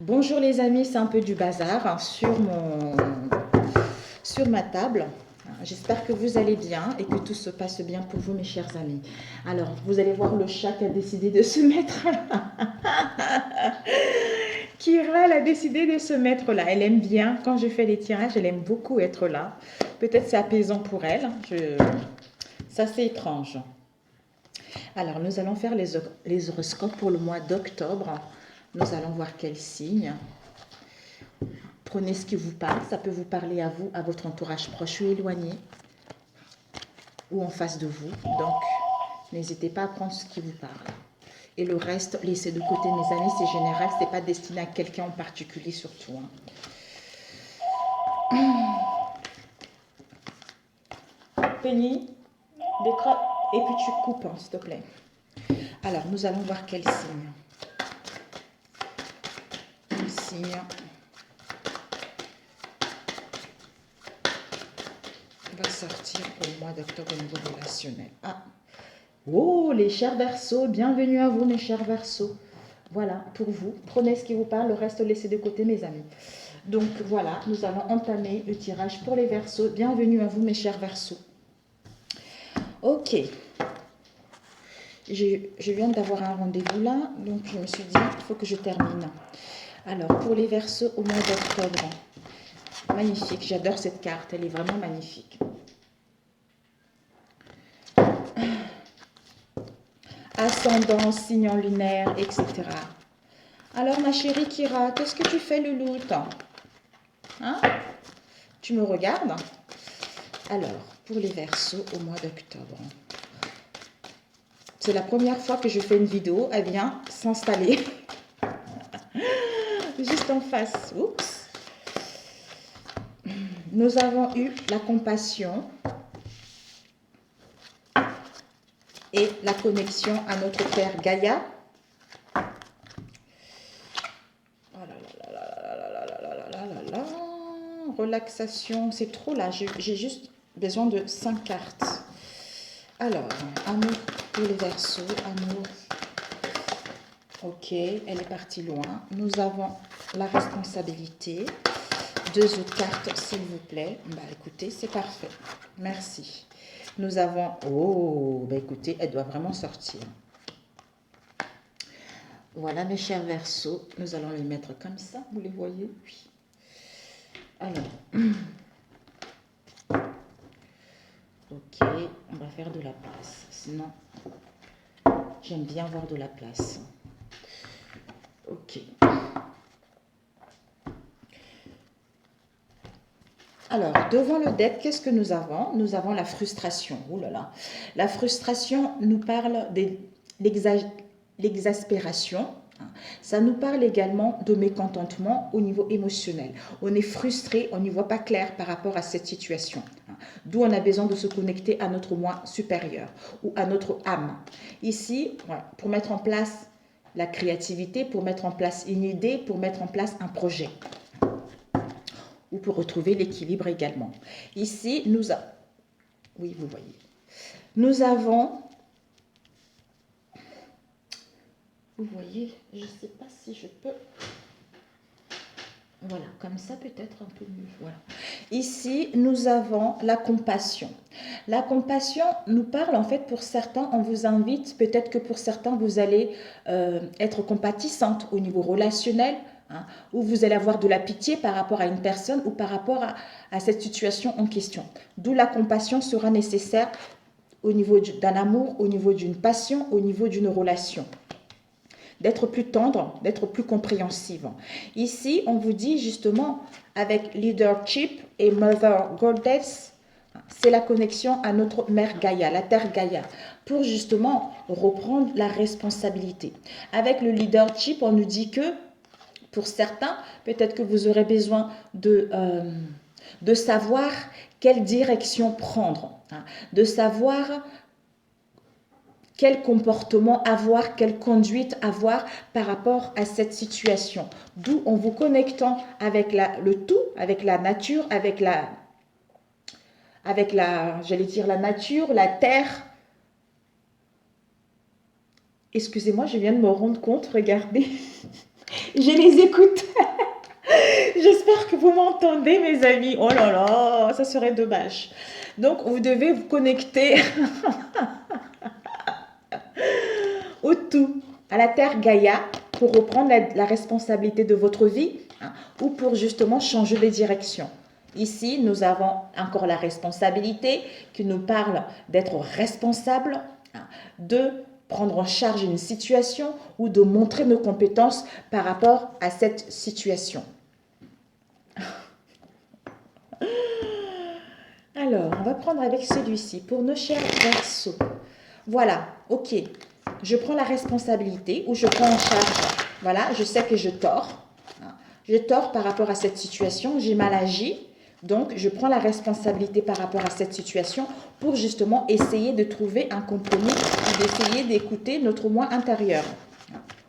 Bonjour les amis, c'est un peu du bazar sur ma table. J'espère que vous allez bien et que tout se passe bien pour vous mes chers amis. Alors, vous allez voir le chat qui a décidé de se mettre là. Kira, elle a décidé de se mettre là. Elle aime bien, quand je fais les tirages, elle aime beaucoup être là. Peut-être c'est apaisant pour elle. Ça, c'est étrange. Alors, nous allons faire les horoscopes pour le mois d'octobre. Nous allons voir quel signe. Prenez ce qui vous parle, ça peut vous parler à vous, à votre entourage proche ou éloigné, ou en face de vous. Donc, n'hésitez pas à prendre ce qui vous parle. Et le reste, laissez de côté, mes amis, c'est général, ce n'est pas destiné à quelqu'un en particulier surtout. Penny, décroche, et puis tu coupes, s'il te plaît. Alors, nous allons voir quel signe. Quel signe va sortir au mois d'octobre au niveau relationnel. Ah, oh, les chers Verseaux, bienvenue à vous, mes chers Verseaux. Voilà, pour vous, prenez ce qui vous parle, le reste laissez de côté, mes amis. Donc voilà, nous allons entamer le tirage pour les Verseaux. Bienvenue à vous, mes chers Verseaux. Ok, je viens d'avoir un rendez-vous là, donc je me suis dit, il faut que je termine. Alors, pour les Verseaux au mois d'octobre, magnifique, j'adore cette carte, elle est vraiment magnifique. Ascendant, signe lunaire, etc. Alors, ma chérie Kira, qu'est-ce que tu fais, louloute? Hein? Tu me regardes? Alors, pour les Verseaux au mois d'octobre. C'est la première fois que je fais une vidéo. Elle vient s'installer juste en face. Oups. Nous avons eu la compassion et la connexion à notre Père Gaïa. Oh là là là là là là là là là là. Relaxation, c'est trop là. J'ai juste besoin de 5 cartes. Alors, amour pour les Verseaux, amour. Ok, elle est partie loin. Nous avons la responsabilité. 2 autres cartes, s'il vous plaît. Bah écoutez, c'est parfait. Merci. Nous avons... Oh, bah écoutez, elle doit vraiment sortir. Voilà, mes chers Verseaux. Nous allons les mettre comme ça, vous les voyez? Oui. Alors... Ok, on va faire de la place. Sinon, j'aime bien avoir de la place. Ok. Alors, devant le deck, qu'est-ce que nous avons? Nous avons la frustration. Ouh là là. La frustration nous parle de l'exaspération. Ça nous parle également de mécontentement au niveau émotionnel. On est frustré, on n'y voit pas clair par rapport à cette situation. D'où on a besoin de se connecter à notre moi supérieur ou à notre âme. Ici, pour mettre en place la créativité, pour mettre en place une idée, pour mettre en place un projet. Ou pour retrouver l'équilibre également. Ici, oui, vous voyez. Nous avons... Vous voyez, je ne sais pas si je peux... Voilà, comme ça peut-être un peu mieux. Voilà. Ici, nous avons la compassion. La compassion nous parle, en fait, pour certains, on vous invite, peut-être que pour certains, vous allez être compatissante au niveau relationnel, où vous allez avoir de la pitié par rapport à une personne ou par rapport à cette situation en question. D'où la compassion sera nécessaire au niveau d'un amour, au niveau d'une passion, au niveau d'une relation. D'être plus tendre, d'être plus compréhensive. Ici, on vous dit justement, avec leadership et Mother Goddess, c'est la connexion à notre mère Gaïa, la terre Gaïa, pour justement reprendre la responsabilité. Avec le leadership, on nous dit que, pour certains, peut-être que vous aurez besoin de savoir quelle direction prendre, de savoir quel comportement avoir, quelle conduite avoir par rapport à cette situation. D'où en vous connectant avec le tout, avec la nature, avec la j'allais dire la nature, la terre. Excusez-moi, je viens de me rendre compte, regardez. Je les écoute. J'espère que vous m'entendez, mes amis. Oh là là, ça serait dommage. Donc, vous devez vous connecter au tout, à la Terre Gaïa, pour reprendre la responsabilité de votre vie, hein, ou pour justement changer de direction. Ici, nous avons encore la responsabilité qui nous parle d'être responsable, hein, de prendre en charge une situation ou de montrer nos compétences par rapport à cette situation. Alors, on va prendre avec celui-ci pour nos chers Verseaux. Voilà, ok. Je prends la responsabilité ou je prends en charge. Voilà, je sais que je tords. Je tords par rapport à cette situation, j'ai mal agi. Donc, je prends la responsabilité par rapport à cette situation pour justement essayer de trouver un compromis ou d'essayer d'écouter notre moi intérieur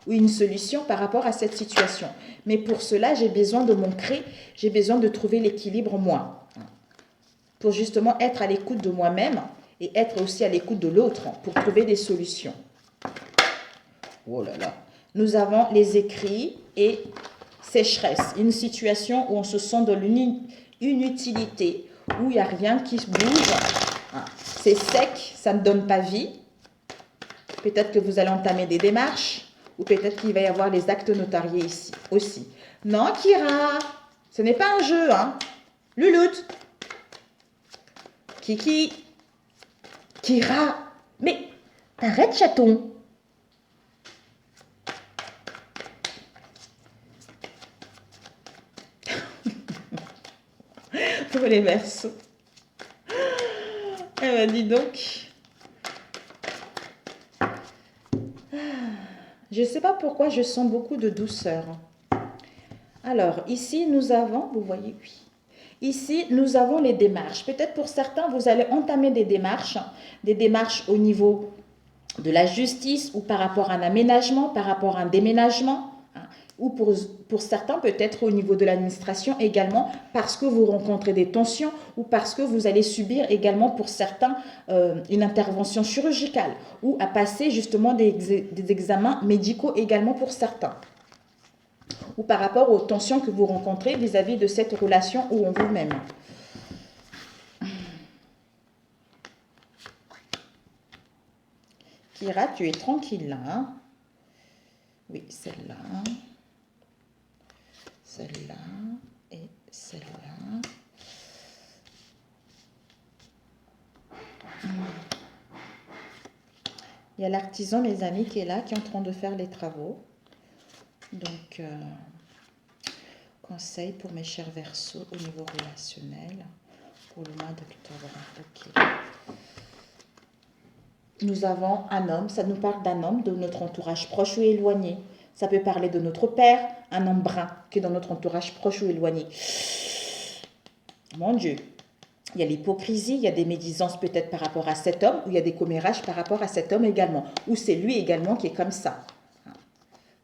ou une solution par rapport à cette situation. Mais pour cela, j'ai besoin de m'ancrer, j'ai besoin de trouver l'équilibre moi. Pour justement être à l'écoute de moi-même et être aussi à l'écoute de l'autre pour trouver des solutions. Oh là là. Nous avons les écrits et sécheresse. Une situation où on se sent dans l'inutilité, où il n'y a rien qui se bouge. C'est sec, ça ne donne pas vie. Peut-être que vous allez entamer des démarches ou peut-être qu'il va y avoir les actes notariés ici aussi. Non, Kira, ce n'est pas un jeu, hein. Louloute. Kiki. Kira. Mais arrête, chaton. Pour les Verseaux. Eh ben, dis donc. Je ne sais pas pourquoi je sens beaucoup de douceur. Alors, ici, nous avons, vous voyez, oui. Ici, nous avons les démarches. Peut-être pour certains, vous allez entamer des démarches au niveau de la justice ou par rapport à un aménagement, par rapport à un déménagement, hein, ou pour certains, peut-être au niveau de l'administration également, parce que vous rencontrez des tensions ou parce que vous allez subir également pour certains une intervention chirurgicale ou à passer justement des examens médicaux également pour certains. Ou par rapport aux tensions que vous rencontrez vis-à-vis de cette relation ou en vous-même. Kira, tu es tranquille là. Hein? Oui, celle-là. Celle-là et celle-là. Il y a l'artisan, mes amis, qui est là, qui est en train de faire les travaux. Donc, conseil pour mes chers Verseaux au niveau relationnel pour le mois d'octobre. Ok. Nous avons un homme, ça nous parle d'un homme de notre entourage proche ou éloigné. Ça peut parler de notre père, un homme brun qui est dans notre entourage proche ou éloigné. Mon Dieu, il y a l'hypocrisie, il y a des médisances peut-être par rapport à cet homme, ou il y a des commérages par rapport à cet homme également, ou c'est lui également qui est comme ça.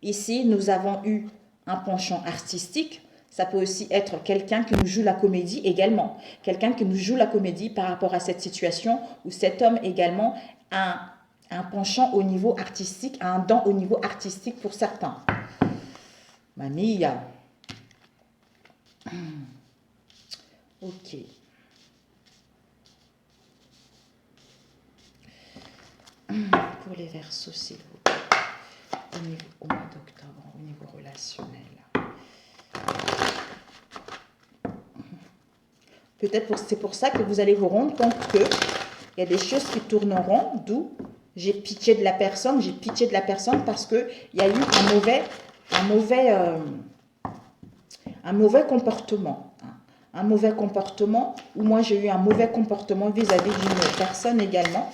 Ici, nous avons eu un penchant artistique. Ça peut aussi être quelqu'un qui nous joue la comédie également. Quelqu'un qui nous joue la comédie par rapport à cette situation où cet homme également a un penchant au niveau artistique, a un don au niveau artistique pour certains. Mamia. Ok. Pour les Verseaux, s'il vous plaît. Au mois d'octobre, au niveau relationnel. Peut-être c'est pour ça que vous allez vous rendre compte qu'il y a des choses qui tourneront, d'où j'ai pitié de la personne, parce qu'il y a eu un mauvais comportement. Un mauvais comportement, ou moi j'ai eu un mauvais comportement vis-à-vis d'une personne également.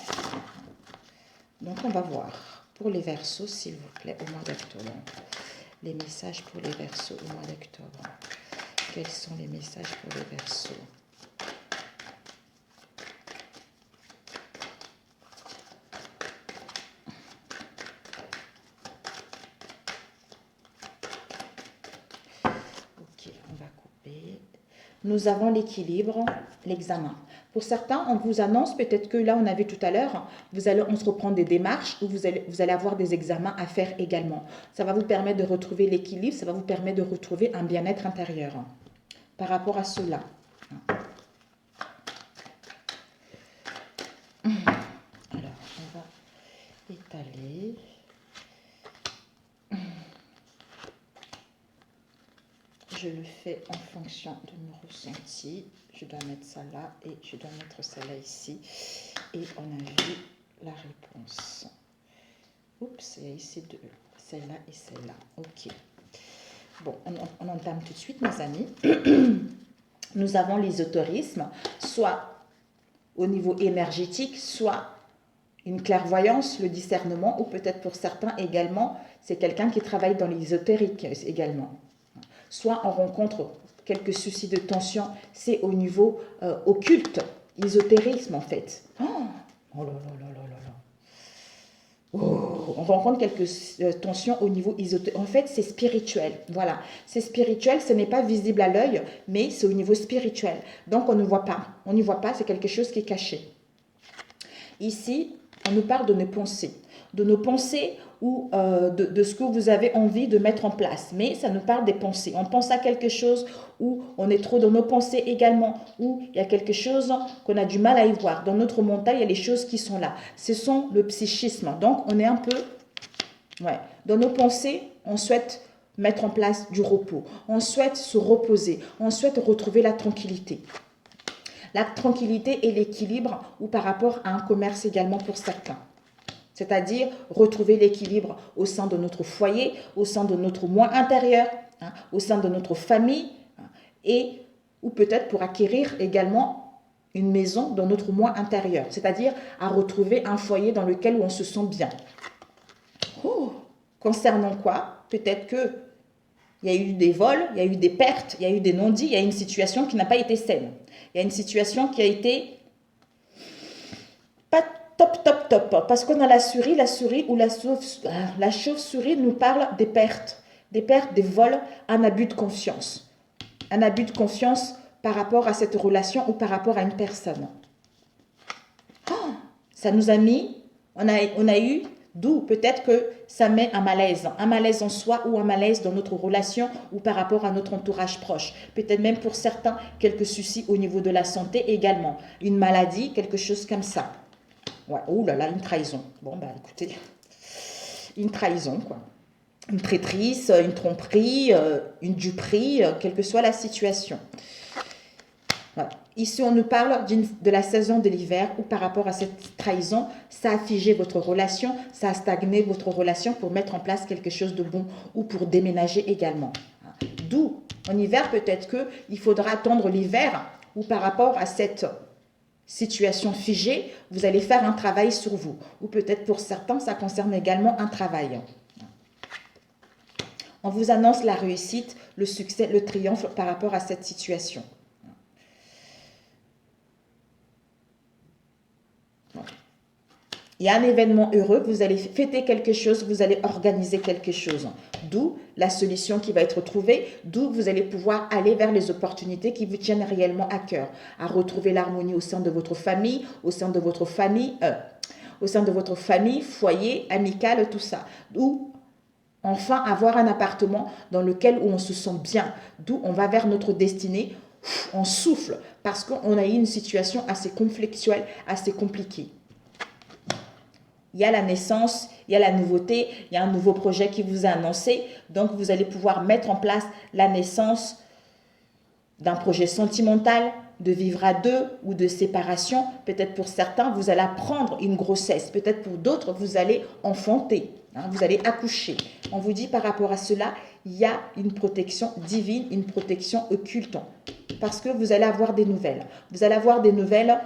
Donc on va voir pour les Verseaux, s'il vous plaît, au mois d'octobre. Les messages pour les Verseaux au mois d'octobre. Quels sont les messages pour les Verseaux? Ok, on va couper. Nous avons l'équilibre, l'examen. Pour certains, on vous annonce, peut-être que là, on a vu tout à l'heure, on se reprend des démarches où vous allez avoir des examens à faire également. Ça va vous permettre de retrouver l'équilibre, ça va vous permettre de retrouver un bien-être intérieur par rapport à cela. Alors, on va étaler. Je le fais en fonction de mes ressentis. Je dois mettre ça là et je dois mettre ça là ici. Et on a vu la réponse. Oups, il y a ici deux. Celle-là et celle-là. Ok. Bon, on entame tout de suite, mes amis. Nous avons l'ésotérisme, soit au niveau énergétique, soit une clairvoyance, le discernement, ou peut-être pour certains également, c'est quelqu'un qui travaille dans l'ésotérique également. Soit on rencontre quelques soucis de tension, c'est au niveau occulte, ésotérisme en fait. Oh là là là là là là. Oh, on rencontre quelques tensions au niveau ésotérique. En fait, c'est spirituel. Voilà, c'est spirituel, ce n'est pas visible à l'œil, mais c'est au niveau spirituel. Donc, on ne voit pas. On n'y voit pas, c'est quelque chose qui est caché. Ici, on nous parle de nos pensées. De nos pensées ou de ce que vous avez envie de mettre en place. Mais ça nous parle des pensées. On pense à quelque chose où on est trop dans nos pensées également, où il y a quelque chose qu'on a du mal à y voir. Dans notre mental, il y a les choses qui sont là. Ce sont le psychisme. Donc, on est un peu... Ouais. Dans nos pensées, on souhaite mettre en place du repos. On souhaite se reposer. On souhaite retrouver la tranquillité. La tranquillité et l'équilibre ou par rapport à un commerce également pour certains. C'est-à-dire retrouver l'équilibre au sein de notre foyer, au sein de notre moi intérieur, au sein de notre famille, et ou peut-être pour acquérir également une maison dans notre moi intérieur, c'est-à-dire à retrouver un foyer dans lequel on se sent bien. Oh, concernant quoi? Peut-être que il y a eu des vols, il y a eu des pertes, il y a eu des non-dits, il y a une situation qui n'a pas été saine. Il y a une situation qui a été pas top. Parce qu'on a la souris ou la chauve-souris nous parle des pertes, des vols, un abus de confiance. Un abus de confiance par rapport à cette relation ou par rapport à une personne. Oh, ça nous a mis, on a eu, d'où peut-être que ça met un malaise en soi ou un malaise dans notre relation ou par rapport à notre entourage proche. Peut-être même pour certains, quelques soucis au niveau de la santé également. Une maladie, quelque chose comme ça. Ouais, oh là là, une trahison. Bon, bah écoutez, une trahison, quoi. Une traîtrise, une tromperie, une duperie, quelle que soit la situation. Voilà. Ici, on nous parle de la saison de l'hiver où par rapport à cette trahison, ça a figé votre relation, ça a stagné votre relation pour mettre en place quelque chose de bon ou pour déménager également. D'où, en hiver, peut-être qu'il faudra attendre l'hiver ou par rapport à cette situation figée, vous allez faire un travail sur vous. Ou peut-être pour certains, ça concerne également un travail. On vous annonce la réussite, le succès, le triomphe par rapport à cette situation. Il y a un événement heureux, vous allez fêter quelque chose, vous allez organiser quelque chose. D'où la solution qui va être trouvée, d'où vous allez pouvoir aller vers les opportunités qui vous tiennent réellement à cœur. À retrouver l'harmonie au sein de votre famille, au sein de votre famille, foyer, amical, tout ça. D'où enfin avoir un appartement dans lequel on se sent bien. D'où on va vers notre destinée, on souffle parce qu'on a eu une situation assez conflictuelle, assez compliquée. Il y a la naissance, il y a la nouveauté, il y a un nouveau projet qui vous a annoncé. Donc, vous allez pouvoir mettre en place la naissance d'un projet sentimental, de vivre à deux ou de séparation. Peut-être pour certains, vous allez apprendre une grossesse. Peut-être pour d'autres, vous allez enfanter. Vous allez accoucher. On vous dit par rapport à cela, il y a une protection divine, une protection occulte. Parce que vous allez avoir des nouvelles. Vous allez avoir des nouvelles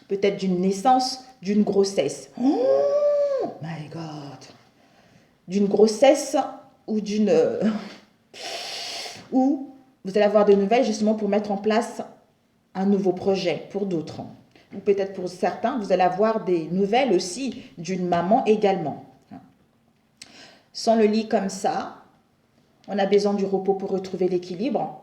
peut-être d'une naissance, d'une grossesse. Oh my God! D'une grossesse ou ou vous allez avoir des nouvelles justement pour mettre en place un nouveau projet pour d'autres. Ou peut-être pour certains, vous allez avoir des nouvelles aussi d'une maman également. Sans le lit comme ça, on a besoin du repos pour retrouver l'équilibre.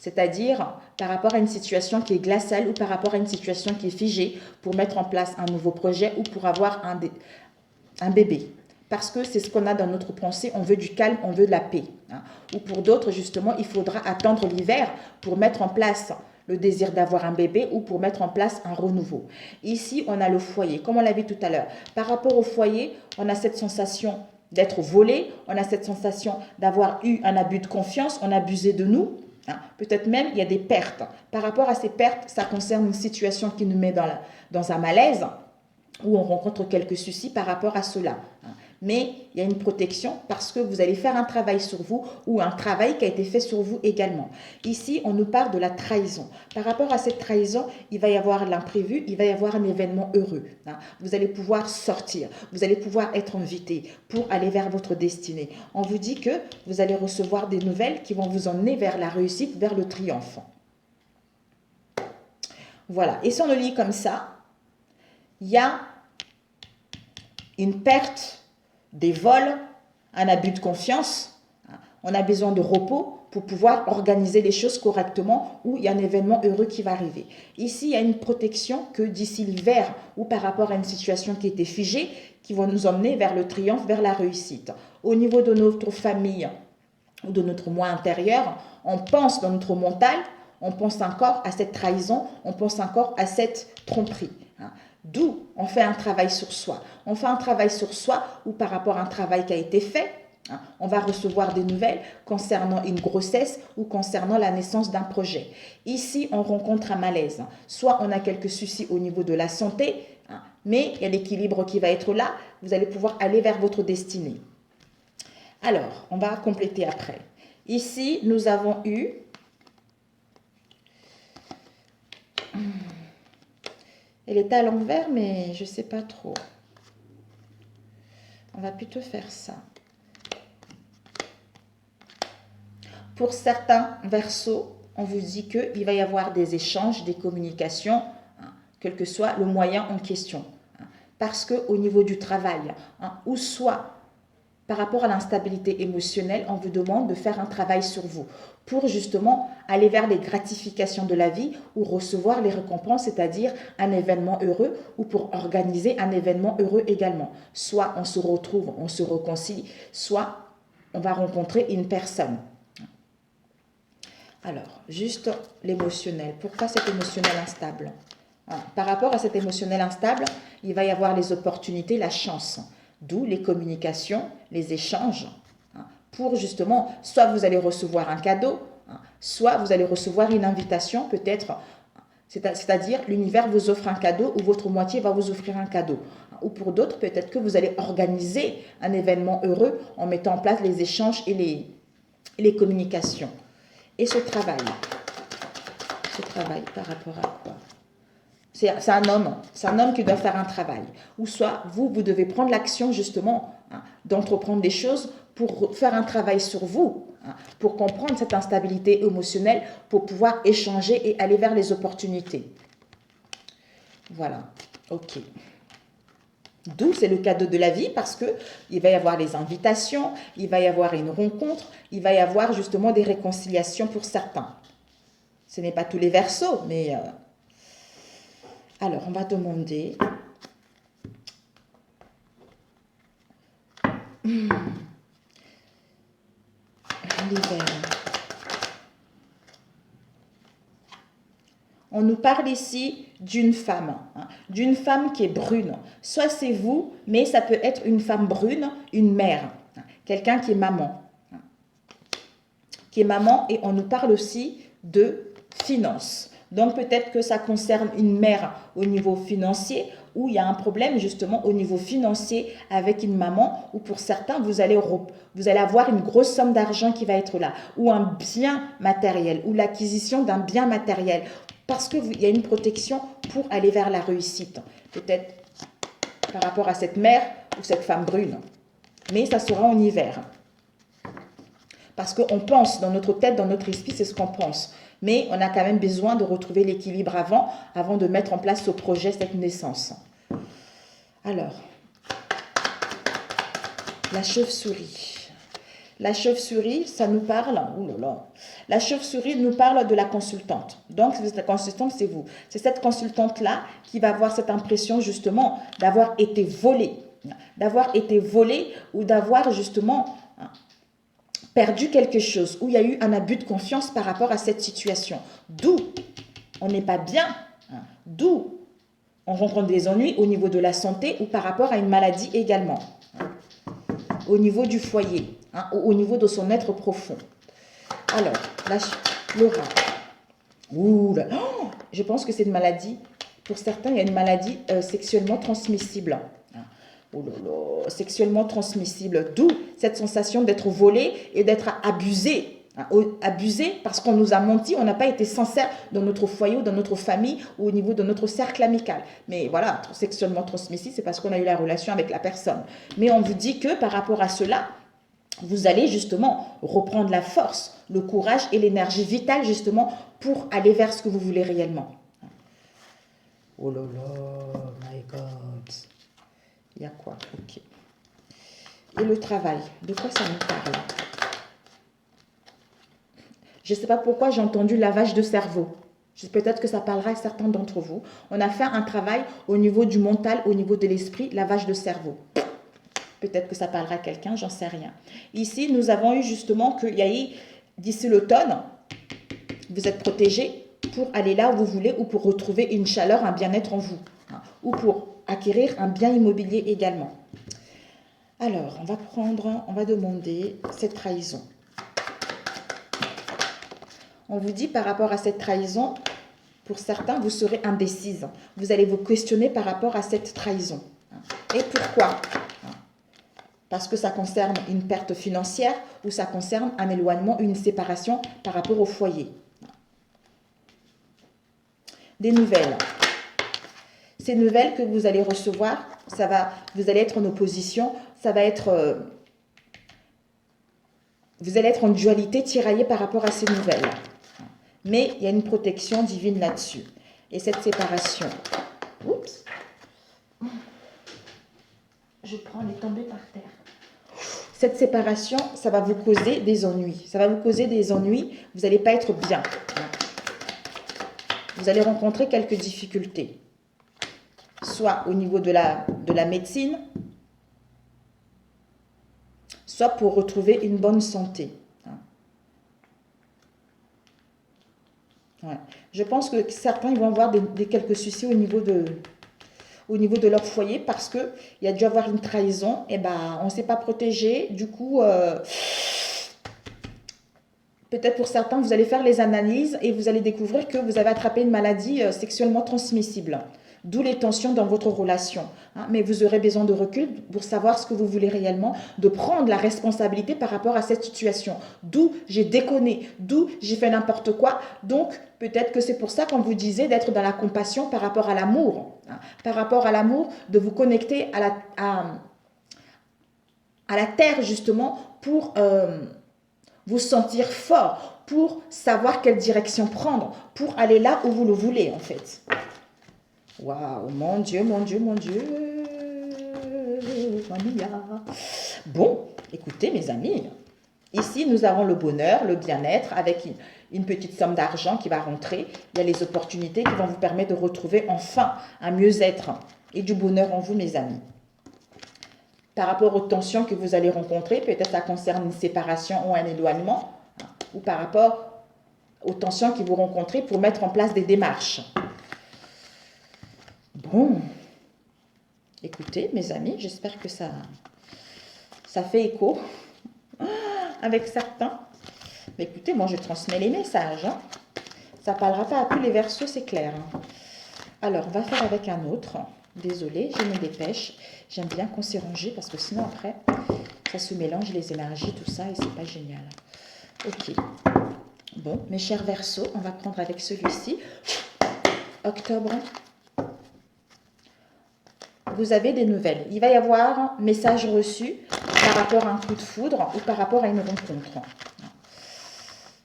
c'est-à-dire par rapport à une situation qui est glaciale ou par rapport à une situation qui est figée pour mettre en place un nouveau projet ou pour avoir un bébé. Parce que c'est ce qu'on a dans notre pensée, on veut du calme, on veut de la paix. Hein. Ou pour d'autres, justement, il faudra attendre l'hiver pour mettre en place le désir d'avoir un bébé ou pour mettre en place un renouveau. Ici, on a le foyer, comme on l'a vu tout à l'heure. Par rapport au foyer, on a cette sensation d'être volé, on a cette sensation d'avoir eu un abus de confiance, on a abusé de nous. Hein. Peut-être même il y a des pertes. Par rapport à ces pertes, ça concerne une situation qui nous met dans un malaise où on rencontre quelques soucis par rapport à cela. Hein. Mais il y a une protection parce que vous allez faire un travail sur vous ou un travail qui a été fait sur vous également. Ici, on nous parle de la trahison. Par rapport à cette trahison, il va y avoir l'imprévu, il va y avoir un événement heureux. Hein. Vous allez pouvoir sortir, vous allez pouvoir être invité pour aller vers votre destinée. On vous dit que vous allez recevoir des nouvelles qui vont vous emmener vers la réussite, vers le triomphe. Voilà. Et si on le lit comme ça, il y a une perte des vols, un abus de confiance. On a besoin de repos pour pouvoir organiser les choses correctement ou il y a un événement heureux qui va arriver. Ici, il y a une protection que d'ici l'hiver ou par rapport à une situation qui était figée, qui vont nous emmener vers le triomphe, vers la réussite. Au niveau de notre famille ou de notre moi intérieur, on pense dans notre mental, on pense encore à cette trahison, on pense encore à cette tromperie. D'où on fait un travail sur soi. On fait un travail sur soi ou par rapport à un travail qui a été fait, on va recevoir des nouvelles concernant une grossesse ou concernant la naissance d'un projet. Ici, on rencontre un malaise. Soit on a quelques soucis au niveau de la santé, mais il y a l'équilibre qui va être là. Vous allez pouvoir aller vers votre destinée. Alors, on va compléter après. Ici, nous avons eu... Elle est à l'envers, mais je ne sais pas trop. On va plutôt faire ça. Pour certains verseaux, on vous dit qu'il va y avoir des échanges, des communications, quel que soit le moyen en question. Parce qu'au niveau du travail, ou soit par rapport à l'instabilité émotionnelle, on vous demande de faire un travail sur vous pour justement aller vers les gratifications de la vie ou recevoir les récompenses, c'est-à-dire un événement heureux ou pour organiser un événement heureux également. Soit on se retrouve, on se réconcilie, soit on va rencontrer une personne. Alors, juste l'émotionnel. Pourquoi cet émotionnel instable? Par rapport à cet émotionnel instable, il va y avoir les opportunités, la chance. D'où les communications, les échanges, pour justement, soit vous allez recevoir un cadeau, soit vous allez recevoir une invitation, peut-être, c'est-à-dire l'univers vous offre un cadeau ou votre moitié va vous offrir un cadeau. Ou pour d'autres, peut-être que vous allez organiser un événement heureux en mettant en place les échanges et les communications. Et ce travail par rapport à quoi? C'est un homme qui doit faire un travail. Ou soit, vous devez prendre l'action justement d'entreprendre des choses pour faire un travail sur vous, pour comprendre cette instabilité émotionnelle, pour pouvoir échanger et aller vers les opportunités. Voilà, ok. D'où c'est le cadeau de la vie parce qu'il va y avoir les invitations, il va y avoir une rencontre, il va y avoir justement des réconciliations pour certains. Ce n'est pas tous les verseaux, mais... Alors, on va demander... L'hiver. On nous parle ici d'une femme qui est brune. Soit c'est vous, mais ça peut être une femme brune, une mère, quelqu'un qui est maman. Et on nous parle aussi de finances. Donc peut-être que ça concerne une mère au niveau financier où il y a un problème justement au niveau financier avec une maman ou pour certains vous allez avoir une grosse somme d'argent qui va être là ou un bien matériel ou l'acquisition d'un bien matériel parce qu'il y a une protection pour aller vers la réussite. Peut-être par rapport à cette mère ou cette femme brune. Mais ça sera en hiver. Parce qu'on pense dans notre tête, dans notre esprit, c'est ce qu'on pense. Mais on a quand même besoin de retrouver l'équilibre avant de mettre en place ce projet, cette naissance. Alors, la chauve-souris. La chauve-souris, ça nous parle, ouh là là, la chauve-souris nous parle de la consultante. Donc, la consultante, c'est vous. C'est cette consultante-là qui va avoir cette impression justement d'avoir été volée. D'avoir été volée ou d'avoir justement perdu quelque chose, où il y a eu un abus de confiance par rapport à cette situation. D'où on n'est pas bien, d'où on rencontre des ennuis au niveau de la santé ou par rapport à une maladie également, au niveau du foyer, au niveau de son être profond. Alors, le rat. Ouh là. Oh, je pense que c'est une maladie, pour certains, il y a une maladie sexuellement transmissible. Oh là là, sexuellement transmissible. D'où cette sensation d'être volé et d'être abusé. Abusé parce qu'on nous a menti, on n'a pas été sincère dans notre foyer ou dans notre famille ou au niveau de notre cercle amical. Mais voilà, sexuellement transmissible, c'est parce qu'on a eu la relation avec la personne. Mais on vous dit que par rapport à cela, vous allez justement reprendre la force, le courage et l'énergie vitale justement pour aller vers ce que vous voulez réellement. Oh là là, my God. Il y a quoi? Ok. Et le travail, de quoi ça nous parle? Je ne sais pas pourquoi j'ai entendu lavage de cerveau. Peut-être que ça parlera à certains d'entre vous. On a fait un travail au niveau du mental, au niveau de l'esprit, lavage de cerveau. Peut-être que ça parlera à quelqu'un, j'en sais rien. Ici, nous avons eu justement qu'il y a eu, d'ici l'automne, vous êtes protégés pour aller là où vous voulez ou pour retrouver une chaleur, un bien-être en vous. Ou pour acquérir un bien immobilier également. Alors, on va demander cette trahison. On vous dit par rapport à cette trahison, pour certains, vous serez indécise. Vous allez vous questionner par rapport à cette trahison. Et pourquoi? Parce que ça concerne une perte financière ou ça concerne un éloignement, une séparation par rapport au foyer. Des nouvelles. Ces nouvelles que vous allez recevoir, vous allez être en opposition, vous allez être en dualité, tiraillé par rapport à ces nouvelles. Mais il y a une protection divine là-dessus. Et cette séparation, oups, je prends les tombées par terre. Cette séparation, ça va vous causer des ennuis. Ça va vous causer des ennuis, vous n'allez pas être bien. Vous allez rencontrer quelques difficultés. Soit au niveau de la médecine, soit pour retrouver une bonne santé. Ouais. Je pense que certains ils vont avoir quelques soucis au niveau de leur foyer parce qu'il y a dû avoir une trahison. Et ben, on ne s'est pas protégé. Du coup, peut-être pour certains, vous allez faire les analyses et vous allez découvrir que vous avez attrapé une maladie sexuellement transmissible. D'où les tensions dans votre relation. Mais vous aurez besoin de recul pour savoir ce que vous voulez réellement, de prendre la responsabilité par rapport à cette situation. D'où j'ai déconné, d'où j'ai fait n'importe quoi. Donc, peut-être que c'est pour ça qu'on vous disait d'être dans la compassion par rapport à l'amour. Par rapport à l'amour, de vous connecter à la terre, justement, pour vous sentir fort, pour savoir quelle direction prendre, pour aller là où vous le voulez, en fait. Waouh, mon Dieu, mon Dieu, mon Dieu. Bon, écoutez mes amis, ici nous avons le bonheur, le bien-être avec une petite somme d'argent qui va rentrer. Il y a les opportunités qui vont vous permettre de retrouver enfin un mieux-être et du bonheur en vous, mes amis. Par rapport aux tensions que vous allez rencontrer, peut-être ça concerne une séparation ou un éloignement, ou par rapport aux tensions que vous rencontrez pour mettre en place des démarches. Bon, écoutez mes amis, j'espère que ça fait écho avec certains. Mais écoutez, moi je transmets les messages. Ça ne parlera pas à tous les versos, c'est clair. Alors, on va faire avec un autre. Désolée, je me dépêche. J'aime bien qu'on s'y range parce que sinon après, ça se mélange les énergies, tout ça, et c'est pas génial. Ok. Bon, mes chers versos, on va prendre avec celui-ci. Octobre. Vous avez des nouvelles. Il va y avoir un message reçu par rapport à un coup de foudre ou par rapport à une rencontre.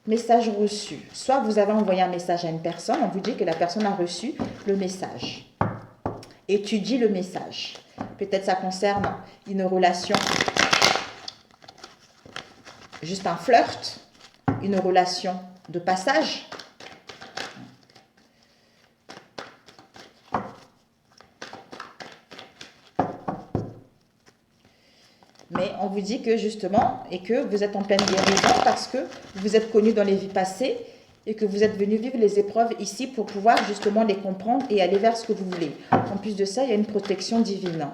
Message reçu. Soit vous avez envoyé un message à une personne, on vous dit que la personne a reçu le message. Étudie le message. Peut-être ça concerne une relation juste un flirt, une relation de passage. Mais on vous dit que justement, et que vous êtes en pleine guérison parce que vous êtes connu dans les vies passées et que vous êtes venu vivre les épreuves ici pour pouvoir justement les comprendre et aller vers ce que vous voulez. En plus de ça, il y a une protection divine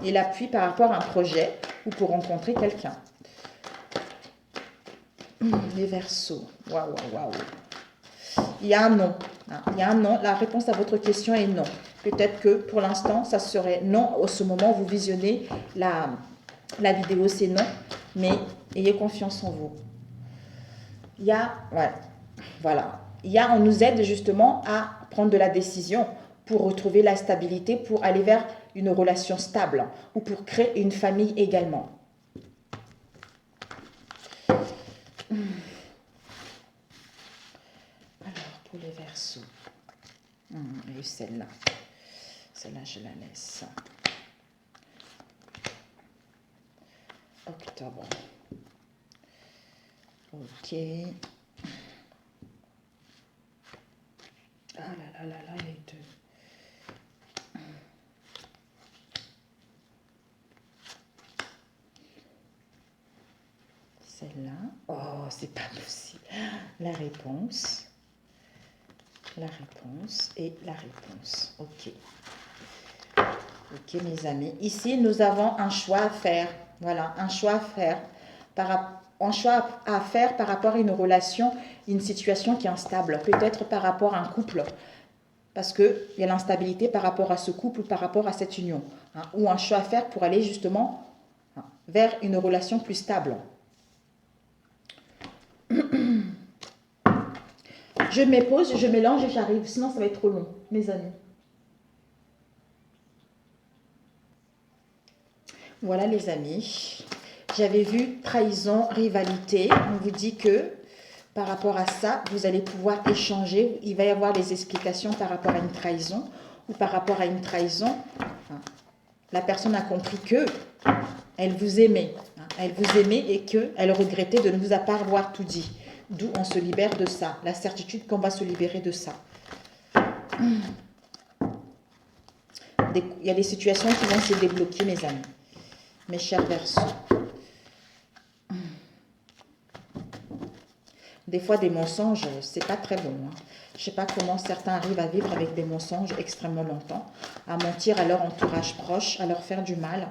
et l'appui par rapport à un projet ou pour rencontrer quelqu'un. Les Verseaux. Waouh, waouh, waouh. Il y a un non. Il y a un non. La réponse à votre question est non. Peut-être que pour l'instant, ça serait non. Au ce moment où vous visionnez la vidéo, c'est non, mais ayez confiance en vous. Il y a, ouais, voilà. On nous aide justement à prendre de la décision pour retrouver la stabilité, pour aller vers une relation stable ou pour créer une famille également. Alors, pour les Verseaux, et celle-là, je la laisse. Octobre. Ok. Ah là là là là, les deux. Celle-là. Oh, c'est pas possible. La réponse et la réponse. Ok. Ok, mes amis. Ici, nous avons un choix à faire. Voilà, un choix à faire. Un choix à faire par rapport à une relation, une situation qui est instable. Peut-être par rapport à un couple. Parce qu'il y a l'instabilité par rapport à ce couple ou par rapport à cette union. Ou un choix à faire pour aller justement vers une relation plus stable. Je mets pause, je mélange et j'arrive. Sinon, ça va être trop long, mes amis. Voilà, les amis. J'avais vu trahison, rivalité. On vous dit que par rapport à ça, vous allez pouvoir échanger. Il va y avoir des explications par rapport à une trahison ou par rapport à une trahison. La personne a compris que elle vous aimait. Elle vous aimait et qu'elle regrettait de ne vous pas avoir tout dit. D'où on se libère de ça. La certitude qu'on va se libérer de ça. Il y a des situations qui vont se débloquer, mes amis. Mes chers Verseaux. Des fois, des mensonges, c'est pas très bon. Je sais pas comment certains arrivent à vivre avec des mensonges extrêmement longtemps, à mentir à leur entourage proche, à leur faire du mal.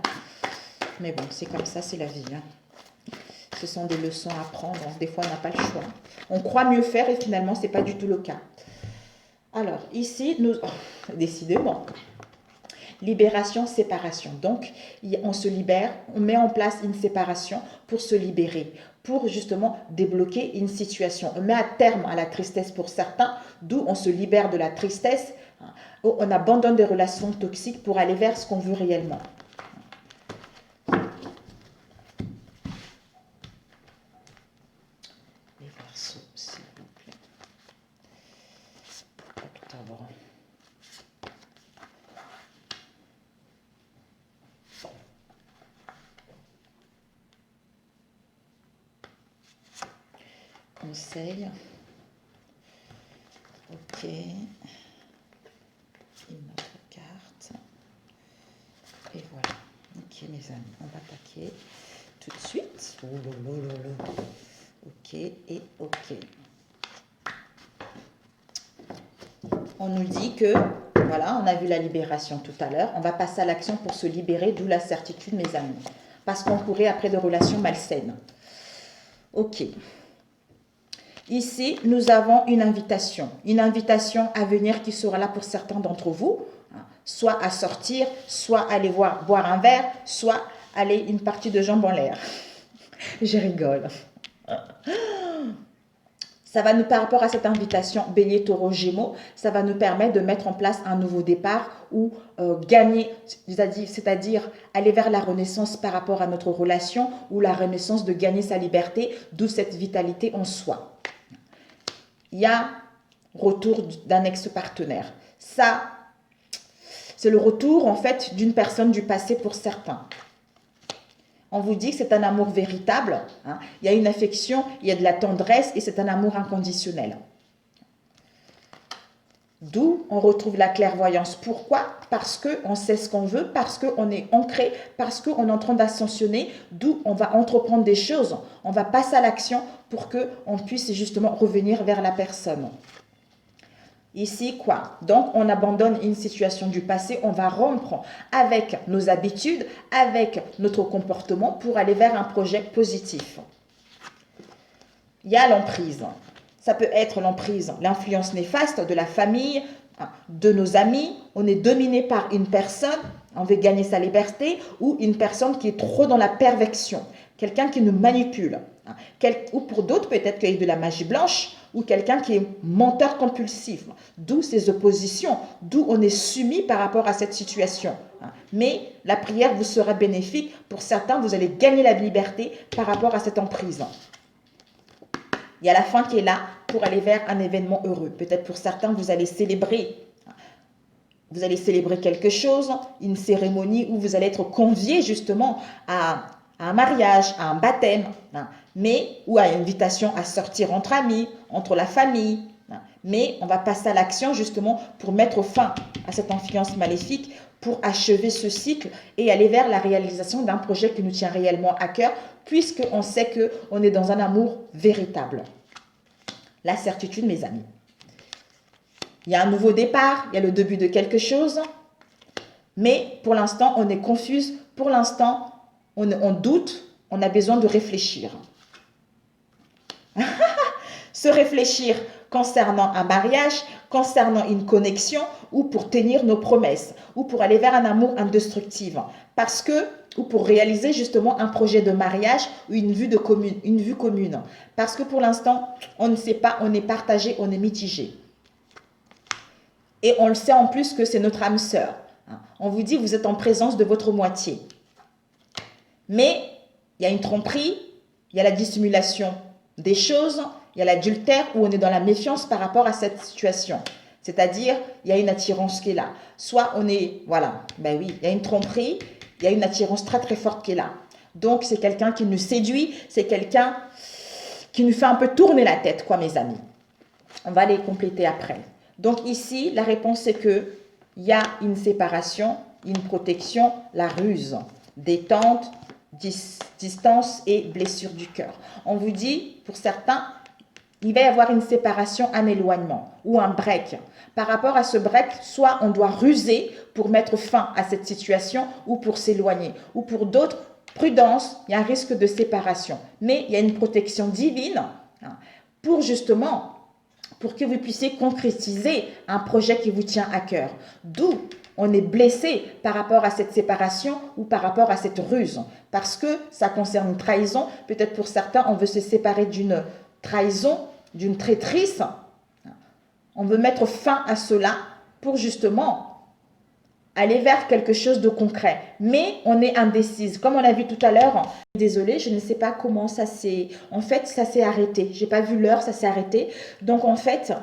Mais bon, c'est comme ça, c'est la vie. Ce sont des leçons à prendre. Des fois, on n'a pas le choix. On croit mieux faire et finalement, c'est pas du tout le cas. Alors, ici, nous... Oh, décidément. Libération, séparation. Donc, on se libère, on met en place une séparation pour se libérer, pour justement débloquer une situation. On met un terme à la tristesse pour certains, d'où on se libère de la tristesse. On abandonne des relations toxiques pour aller vers ce qu'on veut réellement. Les Verseaux, s'il vous plaît. Octobre. Conseil. Ok. Une autre carte. Et voilà. Ok, mes amis, on va attaquer tout de suite. Oh là là là là. Ok et ok. On nous dit que, voilà, on a vu la libération tout à l'heure. On va passer à l'action pour se libérer, d'où la certitude, mes amis. Parce qu'on courait après des relations malsaines. Ok. Ici, nous avons une invitation à venir qui sera là pour certains d'entre vous, soit à sortir, soit aller boire un verre, soit aller une partie de jambes en l'air. Je rigole. Ça va nous, par rapport à cette invitation, Bélier, Taureau, Gémeaux, ça va nous permettre de mettre en place un nouveau départ ou gagner, c'est-à-dire aller vers la renaissance par rapport à notre relation ou la renaissance de gagner sa liberté, d'où cette vitalité en soi. Il y a retour d'un ex-partenaire. Ça, c'est le retour en fait d'une personne du passé pour certains. On vous dit que c'est un amour véritable. Hein. Il y a une affection, il y a de la tendresse et c'est un amour inconditionnel. D'où on retrouve la clairvoyance. Pourquoi? Parce qu'on sait ce qu'on veut, parce qu'on est ancré, parce qu'on est en train d'ascensionner, d'où on va entreprendre des choses, on va passer à l'action pour qu'on puisse justement revenir vers la personne. Ici, quoi? Donc, on abandonne une situation du passé, on va rompre avec nos habitudes, avec notre comportement pour aller vers un projet positif. Il y a l'emprise. Ça peut être l'emprise, l'influence néfaste de la famille, de nos amis. On est dominé par une personne, on veut gagner sa liberté, ou une personne qui est trop dans la perversion, quelqu'un qui nous manipule. Ou pour d'autres, peut-être qu'il y a de la magie blanche, ou quelqu'un qui est menteur compulsif. D'où ces oppositions, d'où on est soumis par rapport à cette situation. Mais la prière vous sera bénéfique. Pour certains, vous allez gagner la liberté par rapport à cette emprise. Il y a la fin qui est là pour aller vers un événement heureux. Peut-être pour certains, vous allez célébrer. Vous allez célébrer quelque chose, une cérémonie où vous allez être convié justement à un mariage, à un baptême, ou à une invitation à sortir entre amis, entre la famille. Mais on va passer à l'action justement pour mettre fin à cette influence maléfique, pour achever ce cycle et aller vers la réalisation d'un projet qui nous tient réellement à cœur, puisqu'on sait qu'on est dans un amour véritable. La certitude, mes amis. Il y a un nouveau départ, il y a le début de quelque chose, mais pour l'instant, on est confuse, pour l'instant, on doute, on a besoin de réfléchir. Se réfléchir concernant un mariage, concernant une connexion ou pour tenir nos promesses ou pour aller vers un amour indestructible ou pour réaliser justement un projet de mariage ou une vue commune. Parce que pour l'instant, on ne sait pas, on est partagé, on est mitigé. Et on le sait en plus que c'est notre âme sœur. On vous dit, vous êtes en présence de votre moitié. Mais il y a une tromperie, il y a la dissimulation des choses, il y a l'adultère où on est dans la méfiance par rapport à cette situation. C'est-à-dire, il y a une attirance qui est là. Soit on est, voilà, ben oui, il y a une tromperie, il y a une attirance très très forte qui est là. Donc, c'est quelqu'un qui nous séduit, c'est quelqu'un qui nous fait un peu tourner la tête, quoi, mes amis. On va les compléter après. Donc ici, la réponse c'est que il y a une séparation, une protection, la ruse, détente, distance et blessure du cœur. On vous dit, pour certains, il va y avoir une séparation, un éloignement ou un break. Par rapport à ce break, soit on doit ruser pour mettre fin à cette situation ou pour s'éloigner. Ou pour d'autres, prudence, il y a un risque de séparation. Mais il y a une protection divine pour justement, pour que vous puissiez concrétiser un projet qui vous tient à cœur. D'où on est blessé par rapport à cette séparation ou par rapport à cette ruse. Parce que ça concerne une trahison. Peut-être pour certains, on veut se séparer d'une trahison, d'une traîtrise. On veut mettre fin à cela pour justement aller vers quelque chose de concret. Mais on est indécise. Comme on a vu tout à l'heure, désolée, je ne sais pas comment ça s'est... En fait, ça s'est arrêté. Je n'ai pas vu l'heure, ça s'est arrêté. Donc, en fait,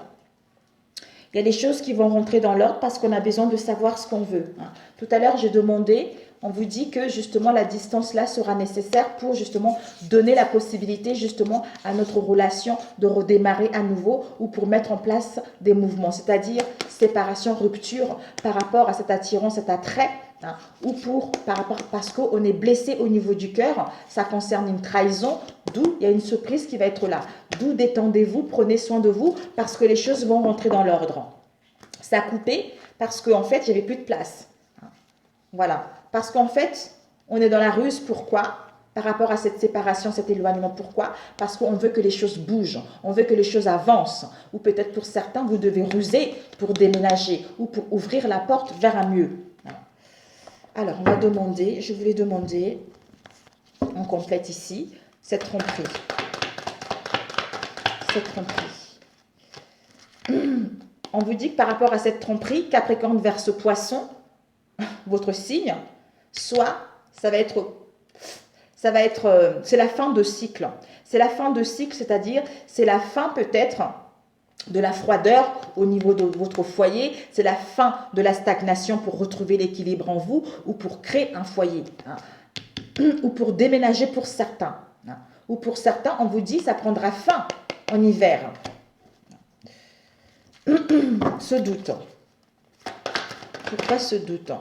il y a des choses qui vont rentrer dans l'ordre parce qu'on a besoin de savoir ce qu'on veut. Tout à l'heure, j'ai demandé, on vous dit que justement la distance là sera nécessaire pour justement donner la possibilité justement à notre relation de redémarrer à nouveau ou pour mettre en place des mouvements, c'est-à-dire séparation, rupture par rapport à cette attirance, cet attrait, ou parce qu'on est blessé au niveau du cœur, ça concerne une trahison, d'où il y a une surprise qui va être là. D'où détendez-vous, prenez soin de vous parce que les choses vont rentrer dans l'ordre. Ça a coupé parce qu'en fait, il n'y avait plus de place. Voilà. Parce qu'en fait, on est dans la ruse. Pourquoi? Par rapport à cette séparation, cet éloignement. Pourquoi? Parce qu'on veut que les choses bougent. On veut que les choses avancent. Ou peut-être pour certains, vous devez ruser pour déménager ou pour ouvrir la porte vers un mieux. Alors, on va demander, je voulais demander, on complète ici, cette tromperie. Cette tromperie. On vous dit que par rapport à cette tromperie, Capricorne verse Poisson, votre signe, soit c'est la fin de cycle. C'est la fin de cycle, c'est-à-dire c'est la fin peut-être de la froideur au niveau de votre foyer, c'est la fin de la stagnation pour retrouver l'équilibre en vous ou pour créer un foyer. ou pour déménager pour certains. Ou pour certains, on vous dit ça prendra fin en hiver. Ce doute. Pourquoi ce doute?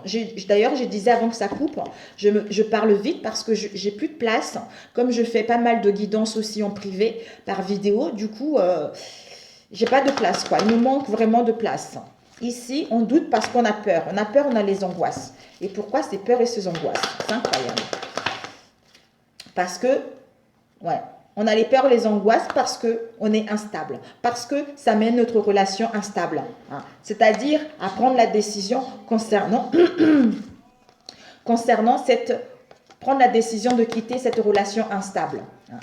D'ailleurs, je disais avant que ça coupe, je parle vite parce que j'ai plus de place. Comme je fais pas mal de guidance aussi en privé par vidéo, du coup, j'ai pas de place, quoi. Il nous manque vraiment de place. Ici, on doute parce qu'on a peur. On a peur, on a les angoisses. Et pourquoi ces peurs et ces angoisses? C'est incroyable. Parce que, ouais, on a les peurs, les angoisses parce qu'on est instable. Parce que ça mène notre relation instable. Hein. C'est-à-dire à prendre la décision concernant prendre la décision de quitter cette relation instable. Hein.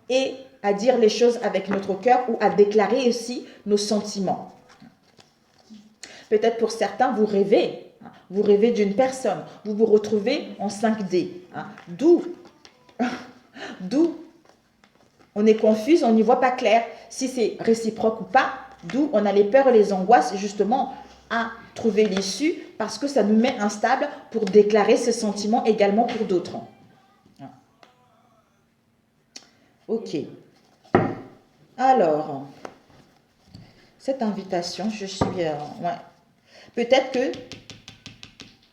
Et à dire les choses avec notre cœur ou à déclarer aussi nos sentiments. Peut-être pour certains, vous rêvez. Hein. Vous rêvez d'une personne. Vous vous retrouvez en 5D. Hein. D'où on est confus, on n'y voit pas clair si c'est réciproque ou pas, d'où on a les peurs et les angoisses justement à trouver l'issue parce que ça nous met instable pour déclarer ce sentiment également pour d'autres. Ok. Alors, cette invitation, je suis... ouais. Peut-être que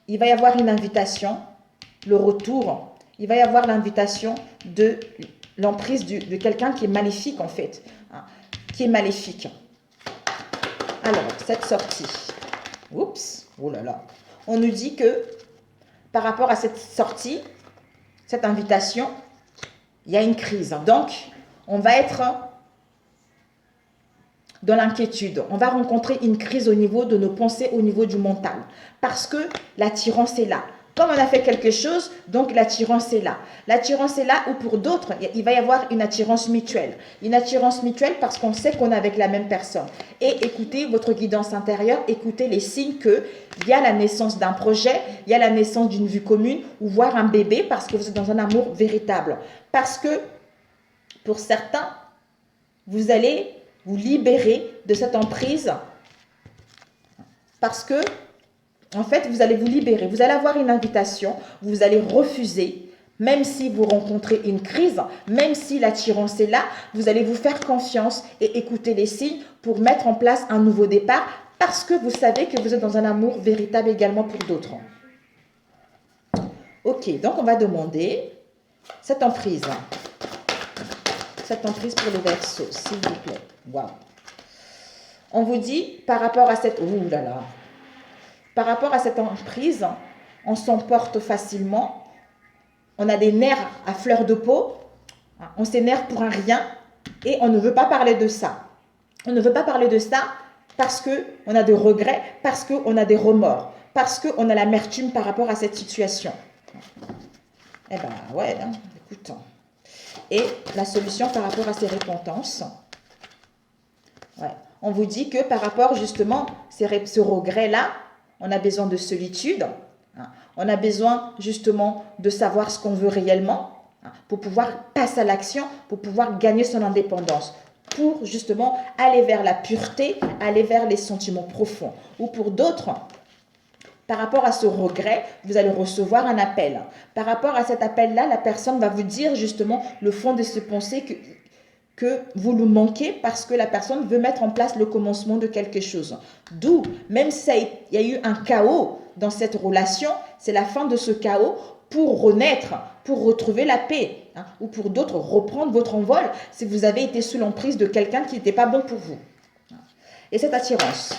il va y avoir une invitation, le retour, il va y avoir l'invitation de... l'emprise de quelqu'un qui est maléfique en fait, hein, qui est maléfique. Alors, cette sortie, oups, oh là là, on nous dit que par rapport à cette sortie, cette invitation, il y a une crise. Donc, on va être dans l'inquiétude. On va rencontrer une crise au niveau de nos pensées, au niveau du mental, parce que l'attirance est là. Comme on a fait quelque chose, donc l'attirance est là. L'attirance est là ou pour d'autres, il va y avoir une attirance mutuelle. Une attirance mutuelle parce qu'on sait qu'on est avec la même personne. Et écoutez votre guidance intérieure, écoutez les signes qu'il y a la naissance d'un projet, il y a la naissance d'une vue commune ou voir un bébé parce que vous êtes dans un amour véritable. Parce que pour certains, vous allez vous libérer de cette emprise parce que en fait, vous allez vous libérer, vous allez avoir une invitation, vous allez refuser, même si vous rencontrez une crise, même si l'attirance est là, vous allez vous faire confiance et écouter les signes pour mettre en place un nouveau départ parce que vous savez que vous êtes dans un amour véritable également pour d'autres. Ok, donc on va demander cette emprise pour le Verseau, s'il vous plaît. Waouh. On vous dit par rapport à cette... Ouh là là. Par rapport à cette emprise, on s'emporte facilement, on a des nerfs à fleur de peau, on s'énerve pour un rien et on ne veut pas parler de ça. On ne veut pas parler de ça parce qu'on a des regrets, parce qu'on a des remords, parce qu'on a l'amertume par rapport à cette situation. Eh bien, ouais, hein, écoute. Et la solution par rapport à ces repentances, ouais, on vous dit que par rapport justement à ce regret-là, on a besoin de solitude, hein. On a besoin justement de savoir ce qu'on veut réellement, hein, pour pouvoir passer à l'action, pour pouvoir gagner son indépendance, pour justement aller vers la pureté, aller vers les sentiments profonds. Ou pour d'autres, par rapport à ce regret, vous allez recevoir un appel. Par rapport à cet appel-là, la personne va vous dire justement le fond de ses pensées que vous nous manquez parce que la personne veut mettre en place le commencement de quelque chose. D'où, même s'il y a eu un chaos dans cette relation, c'est la fin de ce chaos pour renaître, pour retrouver la paix. Hein, ou pour d'autres, reprendre votre envol si vous avez été sous l'emprise de quelqu'un qui n'était pas bon pour vous. Et cette attirance.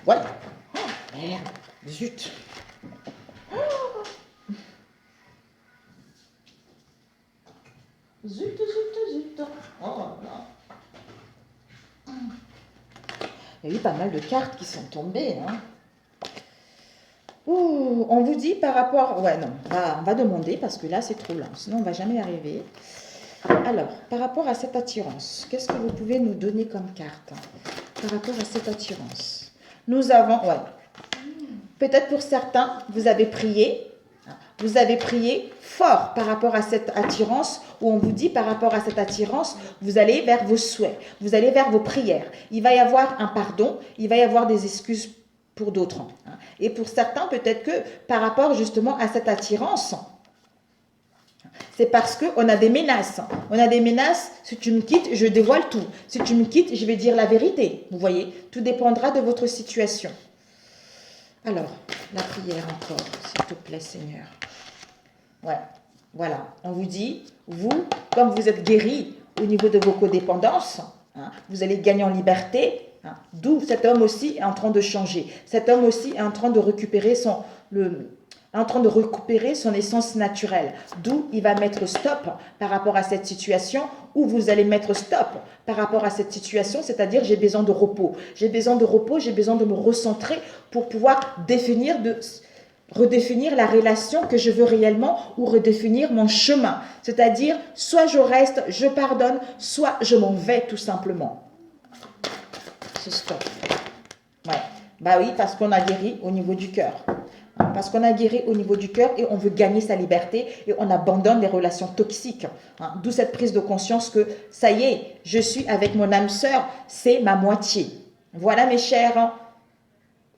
Voilà. Oh, merde, zut. Zut, zut, zut. Oh là. Il y a eu pas mal de cartes qui sont tombées. Hein. Ouh, on vous dit par rapport... Ouais, non, on va demander parce que là, c'est trop lent. Sinon, on ne va jamais y arriver. Alors, par rapport à cette attirance, qu'est-ce que vous pouvez nous donner comme carte par rapport à cette attirance? Nous avons... Ouais. Peut-être pour certains, vous avez prié fort par rapport à cette attirance, où on vous dit par rapport à cette attirance, vous allez vers vos souhaits, vous allez vers vos prières. Il va y avoir un pardon, il va y avoir des excuses pour d'autres. Hein. Et pour certains, peut-être que par rapport justement à cette attirance, c'est parce qu'on a des menaces. On a des menaces, si tu me quittes, je dévoile tout. Si tu me quittes, je vais dire la vérité. Vous voyez, tout dépendra de votre situation. Alors, la prière encore, s'il te plaît, Seigneur. Ouais, voilà. On vous dit, vous, comme vous êtes guéri au niveau de vos codépendances, hein, vous allez gagner en liberté. Hein, d'où cet homme aussi est en train de changer. Cet homme aussi est en train de récupérer son essence naturelle. D'où il va mettre stop par rapport à cette situation, ou vous allez mettre stop par rapport à cette situation, c'est-à-dire j'ai besoin de repos. J'ai besoin de repos, j'ai besoin de me recentrer pour pouvoir redéfinir la relation que je veux réellement ou redéfinir mon chemin. C'est-à-dire, soit je reste, je pardonne, soit je m'en vais tout simplement. C'est stop. Ouais. Bah oui, parce qu'on a guéri au niveau du cœur. Parce qu'on a guéri au niveau du cœur et on veut gagner sa liberté et on abandonne les relations toxiques. Hein. D'où cette prise de conscience que ça y est, je suis avec mon âme sœur, c'est ma moitié. Voilà mes chers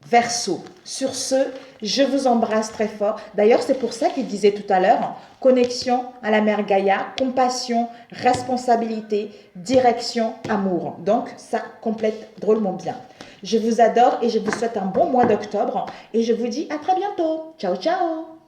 Verseau. Sur ce, je vous embrasse très fort. D'ailleurs, c'est pour ça qu'il disait tout à l'heure, connexion à la mère Gaïa, compassion, responsabilité, direction, amour. Donc, ça complète drôlement bien. Je vous adore et je vous souhaite un bon mois d'octobre et je vous dis à très bientôt. Ciao, ciao.